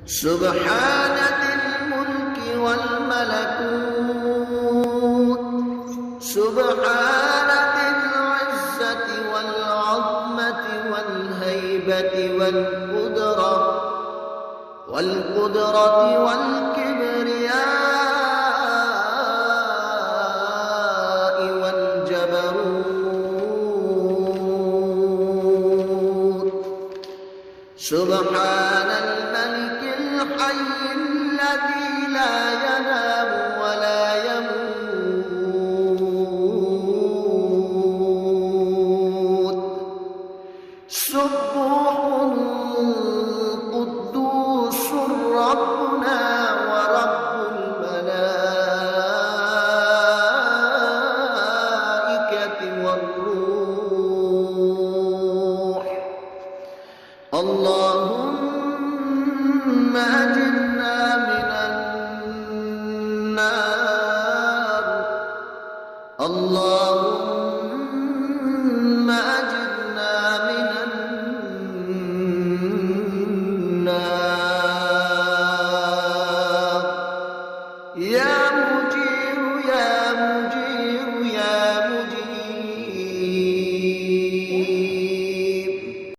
سبحان ذي الملك والملكوت، سبحان ذي العزة والعظمة والهيبة والقدرة والكبرياء والجبروت. سبحان الملك الحي الذي لا ينام ولا يموت. سبوح قدوس ربنا ورب الملائكة والروح. اللهم أجرنا من النار، اللهم أجرنا من النار.